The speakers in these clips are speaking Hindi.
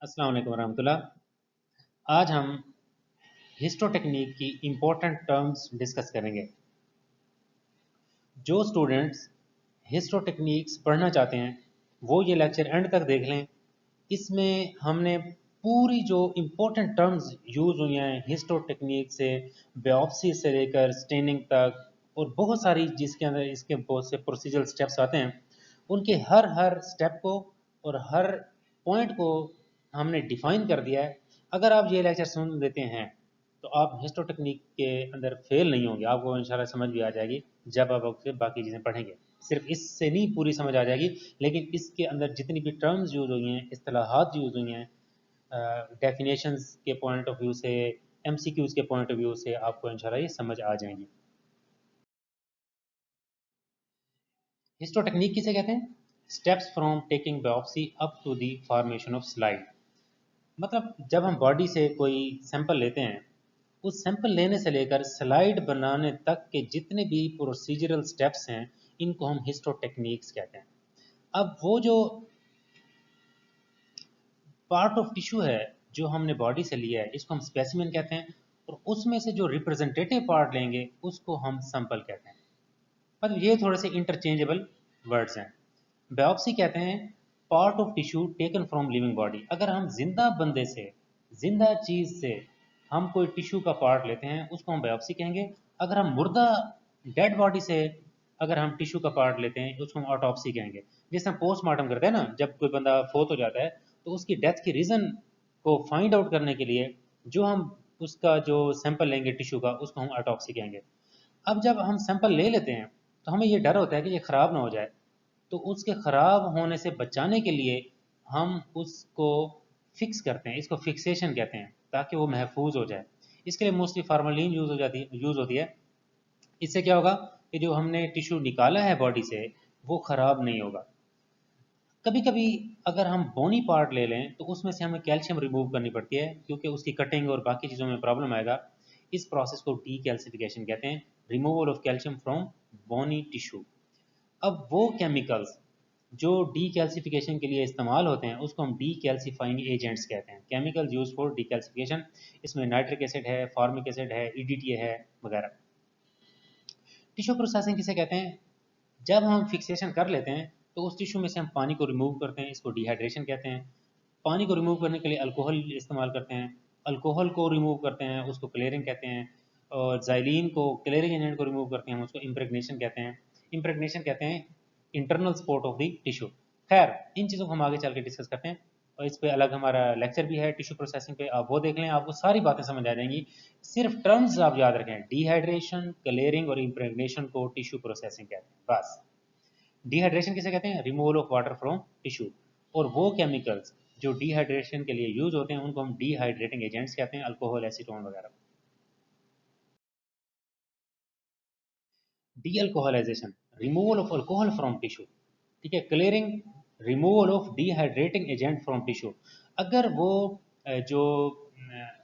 अस्सलाम वालेकुम रहमतुल्लाह। आज हम हिस्टो टेक्निक की इम्पोर्टेंट टर्म्स डिस्कस करेंगे। जो स्टूडेंट्स हिस्टो टेक्निक्स पढ़ना चाहते हैं वो ये लेक्चर एंड तक देख लें। इसमें हमने पूरी जो इम्पोर्टेंट टर्म्स यूज़ हुई हैं हिस्टो टेक्निक से, बायोप्सी से लेकर स्टेनिंग तक, और बहुत सारी जिसके अंदर इसके बहुत से प्रोसीजरल स्टेप्स आते हैं, उनके हर हर स्टेप को और हर पॉइंट को हमने डिफाइन कर दिया है। अगर आप ये लेक्चर सुन लेते हैं तो आप हिस्टो टेक्निक के अंदर फेल नहीं होंगे, आपको इंशाल्लाह समझ भी आ जाएगी जब आप उससे बाकी चीज़ें पढ़ेंगे। सिर्फ इससे नहीं पूरी समझ आ जाएगी, लेकिन इसके अंदर जितनी भी टर्म्स यूज़ हुई हैं, इस्तिलाहात यूज़ हुई हैं, डेफिनेशंस के पॉइंट ऑफ व्यू से, एमसीक्यूज़ के पॉइंट ऑफ व्यू से, आपको इंशाल्लाह ये समझ आ जाएंगी। हिस्टो टेक्निक किसे कहते हैं? Steps from taking biopsy up to the formation of slide. मतलब जब हम बॉडी से कोई सैंपल लेते हैं, उस सैंपल लेने से लेकर स्लाइड बनाने तक के जितने भी प्रोसीजरल स्टेप्स हैं, इनको हम हिस्टो टेक्निक्स कहते हैं। अब वो जो पार्ट ऑफ टिश्यू है जो हमने बॉडी से लिया है, इसको हम स्पेसिमेन कहते हैं, और उसमें से जो रिप्रेजेंटेटिव पार्ट लेंगे उसको हम सैंपल कहते हैं। मतलब ये थोड़े से इंटरचेंजेबल वर्ड्स हैं। बायोप्सी कहते हैं part of tissue taken from living body. अगर हम जिंदा बंदे से, जिंदा चीज़ से हम कोई टिश्यू का पार्ट लेते हैं, उसको हम बायोप्सी कहेंगे। अगर हम मुर्दा डेड बॉडी से अगर हम टिश्यू का पार्ट लेते हैं, उसको हम ऑटोप्सी कहेंगे। जैसे हम पोस्टमार्टम करते हैं ना, जब कोई बंदा फोत हो जाता है तो उसकी डेथ की रीज़न को फाइंड आउट करने के लिए जो हम उसका जो सैंपल लेंगे टिश्यू का, उसको हम ऑटोप्सी कहेंगे। अब जब हम सैंपल ले लेते हैं तो हमें ये डर होता है कि ये ख़राब ना हो जाए, तो उसके ख़राब होने से बचाने के लिए हम उसको फिक्स करते हैं। इसको फिक्सेशन कहते हैं, ताकि वो महफूज हो जाए। इसके लिए मोस्टली फार्मालिन यूज़ होती है। इससे क्या होगा कि जो हमने टिश्यू निकाला है बॉडी से, वो ख़राब नहीं होगा। कभी कभी अगर हम बोनी पार्ट ले लें तो उसमें से हमें कैल्शियम रिमूव करनी पड़ती है, क्योंकि उसकी कटिंग और बाकी चीज़ों में प्रॉब्लम आएगा। इस प्रोसेस को डी कैल्सिफिकेशन कहते हैं, removal of calcium from bony tissue. अब वो केमिकल्स जो डी कैल्सिफिकेशन के लिए इस्तेमाल होते हैं, उसको हम डी कैल्सिफाइंग एजेंट्स कहते हैं। Chemical use for D calcification, इसमें नाइट्रिक एसिड है, फॉर्मिक एसिड है, ईडीटी है वगैरह। टिश्यू प्रोसेसिंग किसे कहते हैं? जब हम फिक्सेशन कर लेते हैं तो उस टिश्यू में से हम पानी को रिमूव करते हैं, इसको डिहाइड्रेशन कहते हैं। पानी को रिमूव करने के लिए अल्कोहल इस्तेमाल करते हैं, अल्कोहल को रिमूव करते हैं, उसको क्लियरिंग कहते हैं। और जाइलिन को, क्लियरिंग एजेंट को रिमूव करते हैं, हम उसको इम्प्रेगनेशन कहते हैं। इम्प्रेगनेशन कहते हैं internal support of the tissue. खैर, इन चीज़ों को हम आगे चल के डिस्कस करते हैं, और इस पे अलग हमारा लेक्चर भी है टिश्यू प्रोसेसिंग पे, आप वो देख लें, आपको सारी बातें समझ आ जाएंगी। सिर्फ टर्म्स आप याद रखें, डिहाइड्रेशन, क्लियरिंग और इम्प्रेगनेशन को टिश्यू प्रोसेसिंग कहते हैं, बस। डिहाइड्रेशन किसे कहते हैं? Removal of water from tissue. और वो केमिकल्स जो डिहाइड्रेशन के लिए यूज होते हैं, उनको हम डिहाइड्रेटिंग एजेंट्स कहते हैं, अल्कोहल, एसीटोन वगैरह। Dealcoholization, removal of alcohol from tissue. ठीक है। Clearing, removal of dehydrating agent from tissue. अगर वो जो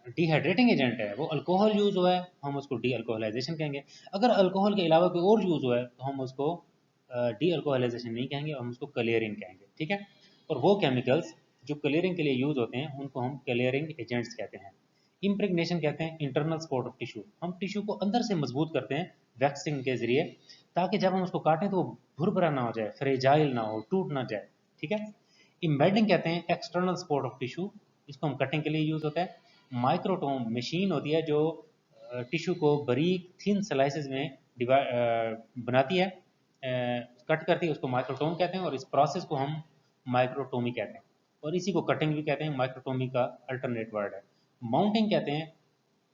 डिहाइड्रेटिंग एजेंट है वो अल्कोहल यूज हुआ है, हम उसको डी अल्कोहलाइजेशन कहेंगे। अगर अल्कोहल के अलावा कोई और यूज हुआ है तो हम उसको डी अल्कोहलाइजेशन नहीं कहेंगे, हम उसको क्लियरिंग कहेंगे। ठीक है। और वो केमिकल्स जो क्लियरिंग के लिए यूज होते हैं, उनको हम क्लियरिंग एजेंट्स कहते हैं। इम्प्रेगनेशन कहते हैं इंटरनल सपोर्ट ऑफ टिश्यू। हम टिश्यू को अंदर से मजबूत करते हैं वैक्सिंग के जरिए, ताकि जब हम उसको काटें तो वो भुरभुरा ना हो जाए, फ्रेजाइल ना हो, टूट ना जाए। ठीक है। इम्बेडिंग कहते हैं एक्सटर्नल सपोर्ट ऑफ टिश्यू, इसको हम कटिंग के लिए यूज होता है। माइक्रोटोम मशीन होती है जो टिश्यू को बारीक थिन स्लाइसेस में बनाती है, कट करती है, उसको माइक्रोटोम कहते हैं, और इस प्रोसेस को हम माइक्रोटोमी कहते हैं। और इसी को कटिंग भी कहते हैं, माइक्रोटोमी का अल्टरनेट वर्ड है। माउंटिंग कहते हैं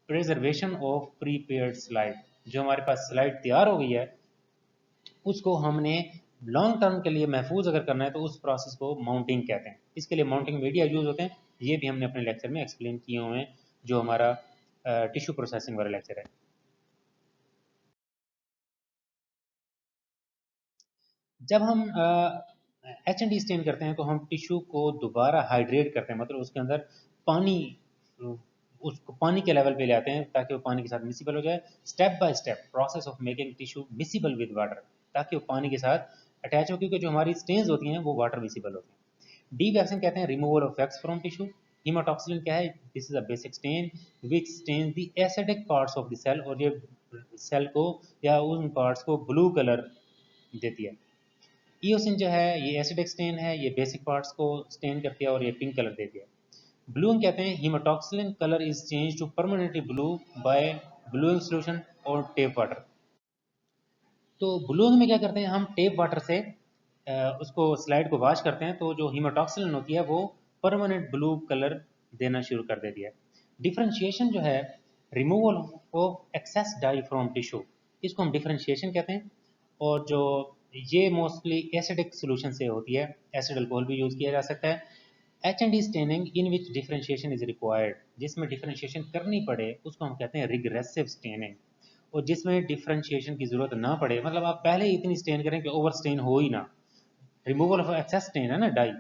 प्रिजर्वेशन ऑफ प्रीपेयर्ड स्लाइड। जो हमारे पास स्लाइड तैयार हो गई है, उसको हमने लॉन्ग टर्म के लिए महफूज अगर करना है तो उस प्रोसेस को माउंटिंग कहते हैं। इसके लिए माउंटिंग मीडिया यूज होते हैं, ये भी हमने अपने लेक्चर में एक्सप्लेन किए हुए हैं, जो हमारा टिश्यू प्रोसेसिंग वाला लेक्चर है। जब हम एच एंड डी स्टेन करते हैं तो हम टिश्यू को दोबारा हाइड्रेट करते हैं, मतलब उसके अंदर पानी, उसको पानी के लेवल पे ले आते हैं ताकि वो पानी के साथ मिसिबल हो जाए। Step by step process of making tissue miscible with water, ताकि वो पानी के साथ अटैच हो, क्योंकि जो हमारी स्टेन्स होती हैं वो वाटर मिसिबल होती हैं। डी वैक्सिंग कहते हैं removal of wax from tissue. Haematoxylin क्या है? This is a basic stain which stain the acidic parts of the cell, और ये सेल को या उन पार्ट्स को ब्लू कलर देती है। ईओसिन जो है ये एसिडिक स्टेन है, ये बेसिक पार्ट्स को स्टेन करती है और ये पिंक कलर देती है। ब्लूइंग कहते हैं haematoxylin colour is change to permanently blue by blueing solution और टेप वाटर। तो ब्लूइंग में क्या करते हैं हम, टेप वाटर से उसको स्लाइड को वॉश करते हैं, तो जो हीमाटॉक्सिलिन होती है वो परमानेंट ब्लू कलर देना शुरू कर देती है। डिफ्रेंशिएशन जो है removal of excess dye from tissue, इसको हम डिफ्रेंशिएशन कहते हैं। और जो ये मोस्टली एसिडिक सोल्यूशन से होती है, एसिड अल्कोहल भी यूज़ किया जा सकता है। H&D staining in which differentiation is required, जिसमें डिफ्रेंशिएशन करनी पड़े उसको हम कहते हैं रिग्रेसिव स्टेनिंग। और जिसमें डिफ्रेंशिएशन की जरूरत ना पड़े, मतलब आप पहले ही इतनी स्टेन करें कि ओवर स्टेन हो ही ना। रिमूवल ऑफ एक्सेस स्टेन है ना, डाई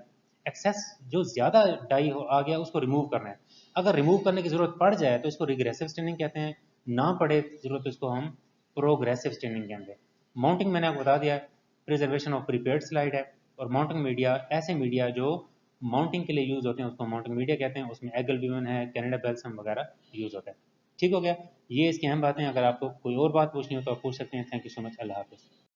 एक्सेस जो ज़्यादा डाई आ गया उसको रिमूव करना है। अगर रिमूव करने की ज़रूरत पड़ जाए तो इसको रिग्रेसिव स्टेनिंग कहते हैं, ना पड़े ज़रूरत तो इसको हम प्रोग्रेसिव स्टेनिंग कहते हैं। माउंटिंग मैंने आपको बता दिया, प्रिजर्वेशन ऑफ प्रीपेड स्लाइड है। और माउंटिंग मीडिया ऐसे मीडिया जो माउंटिंग के लिए यूज़ होते हैं उसको माउंटिंग मीडिया कहते हैं, उसमें एगल ब्यूमेन है, कैनेडा बेल्सम वगैरह यूज़ होता है। ठीक हो गया, ये इसकी अहम बातें। अगर आपको कोई और बात पूछनी हो तो आप पूछ सकते हैं। थैंक यू सो मच, अल्लाह हाफिज़।